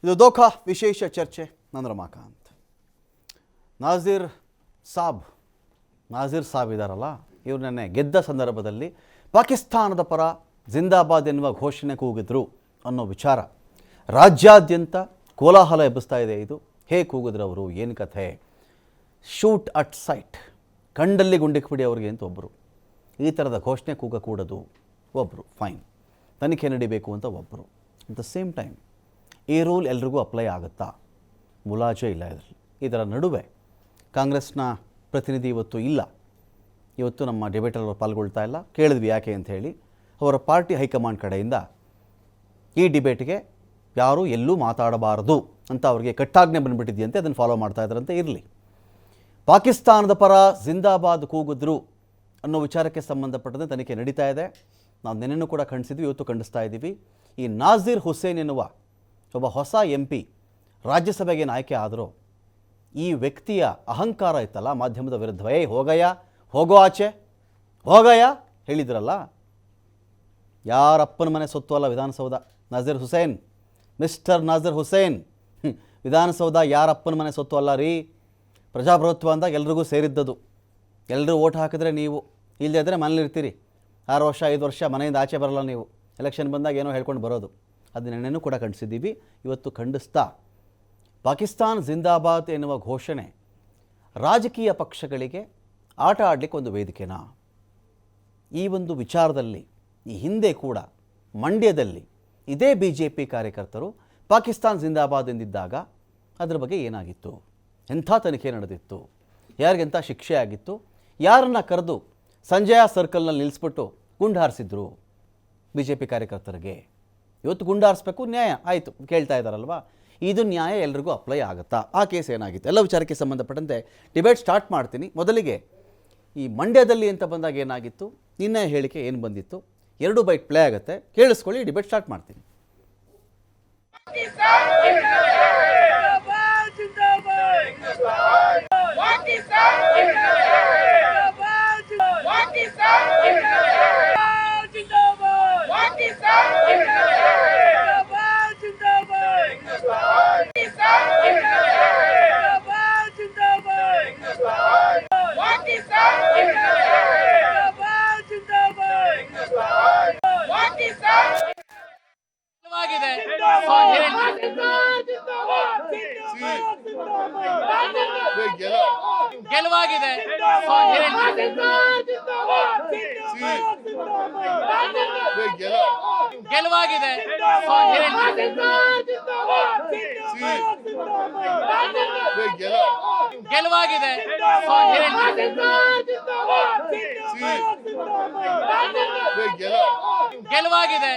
ಇದು ದೋಖಾ ವಿಶೇಷ ಚರ್ಚೆ. ನಾನು ರಮಾಕಾಂತ್. ನಾಜೀರ್ ಸಾಬ್ ಇದ್ದಾರಲ್ಲ, ಇವರು ನೆನ್ನೆ ಗೆದ್ದ ಸಂದರ್ಭದಲ್ಲಿ ಪಾಕಿಸ್ತಾನದ ಪರ ಜಿಂದಾಬಾದ್ ಎನ್ನುವ ಘೋಷಣೆ ಕೂಗಿದ್ರು ಅನ್ನೋ ವಿಚಾರ ರಾಜ್ಯಾದ್ಯಂತ ಕೋಲಾಹಲ ಎಬ್ಬಿಸ್ತಾ ಇದೆ. ಇದು ಹೇಗೆ ಕೂಗಿದ್ರು ಅವರು, ಏನು ಕಥೆ? ಶೂಟ್ ಅಟ್ ಸೈಟ್, ಕಂಡಲ್ಲಿ ಗುಂಡಿಕ್ಬಿಡಿ ಅವ್ರಿಗೆ ಅಂತ ಒಬ್ಬರು, ಈ ಥರದ ಘೋಷಣೆ ಕೂಗಕೂಡದು ಒಬ್ಬರು, ಫೈನ್, ತನಿಖೆ ನಡಿಬೇಕು ಅಂತ ಒಬ್ಬರು. ಅಟ್ ದ ಸೇಮ್ ಟೈಮ್ ಈ ರೂಲ್ ಎಲ್ರಿಗೂ ಅಪ್ಲೈ ಆಗುತ್ತಾ? ಮುಲಾಜೆ ಇಲ್ಲ ಇದರಲ್ಲಿ. ಇದರ ನಡುವೆ ಕಾಂಗ್ರೆಸ್ನ ಪ್ರತಿನಿಧಿ ಇವತ್ತು ನಮ್ಮ ಡಿಬೇಟಲ್ಲಿ ಪಾಲ್ಗೊಳ್ತಾ ಇಲ್ಲ. ಕೇಳಿದ್ವಿ ಯಾಕೆ ಅಂತ ಹೇಳಿ. ಅವರ ಪಾರ್ಟಿ ಹೈಕಮಾಂಡ್ ಕಡೆಯಿಂದ ಈ ಡಿಬೇಟ್ಗೆ ಯಾರೂ ಎಲ್ಲೂ ಮಾತಾಡಬಾರದು ಅಂತ ಅವರಿಗೆ ಕಟ್ಟಾಜ್ಞೆ ಬಂದುಬಿಟ್ಟಿದೆಯಂತೆ. ಅದನ್ನು ಫಾಲೋ ಮಾಡ್ತಾ ಇದ್ದಾರಂತೆ. ಇರಲಿ, ಪಾಕಿಸ್ತಾನದ ಪರ ಜಿಂದಾಬಾದ್ ಕೂಗಿದ್ರು ಅನ್ನೋ ವಿಚಾರಕ್ಕೆ ಸಂಬಂಧಪಟ್ಟಂತೆ ತನಿಖೆ ನಡೀತಾ ಇದೆ. ನಾವು ನೆನ್ನೆನೂ ಕೂಡ ಖಂಡಿಸಿದ್ವಿ, ಇವತ್ತು ಖಂಡಿಸ್ತಾ ಇದ್ದೀವಿ. ಈ ನಾಜೀರ್ ಹುಸೇನ್ ಎನ್ನುವ ಒಬ್ಬ ಹೊಸ MP ರಾಜ್ಯಸಭೆಗೆ ಆಯ್ಕೆ ಆದರೂ ಈ ವ್ಯಕ್ತಿಯ ಅಹಂಕಾರ ಇತ್ತಲ್ಲ ಮಾಧ್ಯಮದ ವಿರುದ್ಧ, ಹೋಗೋ ಆಚೆ ಹೋಗಯ್ಯ ಹೇಳಿದ್ರಲ್ಲ. ಯಾರಪ್ಪನ ಮನೆ ಸೊತ್ತು ಅಲ್ಲ ವಿಧಾನಸೌಧ. ಮಿಸ್ಟರ್ ನಾಜೀರ್ ಹುಸೇನ್, ವಿಧಾನಸೌಧ ಯಾರಪ್ಪನ ಮನೆ ಸೊತ್ತು ಅಲ್ಲ ರೀ. ಪ್ರಜಾಪ್ರಭುತ್ವ ಅಂದಾಗ ಎಲ್ರಿಗೂ ಸೇರಿದ್ದದು. ಎಲ್ಲರೂ ಓಟ್ ಹಾಕಿದ್ರೆ ನೀವು, ಇಲ್ಲದೇ ಇದ್ದರೆ ಮನೇಲಿರ್ತೀರಿ. 6 ವರ್ಷ 5 ವರ್ಷ ಮನೆಯಿಂದ ಆಚೆ ಬರಲ್ಲ ನೀವು. ಎಲೆಕ್ಷನ್ ಬಂದಾಗ ಏನೋ ಹೇಳ್ಕೊಂಡು ಬರೋದು. ಅದನ್ನ ನೆನ್ನೆನೂ ಕೂಡ ಖಂಡಿಸಿದ್ದೀವಿ, ಇವತ್ತು ಖಂಡಿಸ್ತಾ ಪಾಕಿಸ್ತಾನ್ ಜಿಂದಾಬಾದ್ ಎನ್ನುವ ಘೋಷಣೆ ರಾಜಕೀಯ ಪಕ್ಷಗಳಿಗೆ ಆಟ ಆಡಲಿಕ್ಕೆ ಒಂದು ವೇದಿಕೆನಾ? ಈ ಒಂದು ವಿಚಾರದಲ್ಲಿ ಈ ಹಿಂದೆ ಕೂಡ ಮಂಡ್ಯದಲ್ಲಿ ಇದೇ BJP ಕಾರ್ಯಕರ್ತರು ಪಾಕಿಸ್ತಾನ್ ಜಿಂದಾಬಾದ್ ಎಂದಿದ್ದಾಗ ಅದರ ಬಗ್ಗೆ ಏನಾಗಿತ್ತು? ಎಂಥ ತನಿಖೆ ನಡೆದಿತ್ತು? ಯಾರಿಗೆಂಥ ಶಿಕ್ಷೆ ಆಗಿತ್ತು? ಯಾರನ್ನು ಕರೆದು ಸಂಜಯ ಸರ್ಕಲ್ನಲ್ಲಿ ನಿಲ್ಲಿಸ್ಬಿಟ್ಟು ಗುಂಡು ಹಾರಿಸಿದ್ರು BJP ಕಾರ್ಯಕರ್ತರಿಗೆ? ಇವತ್ತು ಗುಂಡು ಹಾರಿಸ್ಬೇಕು, ನ್ಯಾಯ ಆಯಿತು ಕೇಳ್ತಾ ಇದ್ದಾರಲ್ವ. ಇದು ನ್ಯಾಯ ಎಲ್ರಿಗೂ ಅಪ್ಲೈ ಆಗುತ್ತಾ? ಆ ಕೇಸ್ ಏನಾಗಿತ್ತು? ಎಲ್ಲ ವಿಚಾರಕ್ಕೆ ಸಂಬಂಧಪಟ್ಟಂತೆ ಡಿಬೇಟ್ ಸ್ಟಾರ್ಟ್ ಮಾಡ್ತೀನಿ. ಮೊದಲಿಗೆ ಈ ಮಂಡ್ಯದಲ್ಲಿ ಅಂತ ಬಂದಾಗ ಏನಾಗಿತ್ತು, ನಿನ್ನೆ ಹೇಳಿಕೆ ಏನು ಬಂದಿತ್ತು, 2 ಬೈಟ್ ಪ್ಲೇ ಆಗುತ್ತೆ, ಕೇಳಿಸ್ಕೊಳ್ಳಿ. ಡಿಬೇಟ್ ಸ್ಟಾರ್ಟ್ ಮಾಡ್ತೀನಿ. ಗೆಲುವಾಗಿದೆ. ಗೆಲುವಾಗಿದೆ. ಗೆಲುವಾಗಿದೆ. ಗೆಲುವಾಗಿದೆ.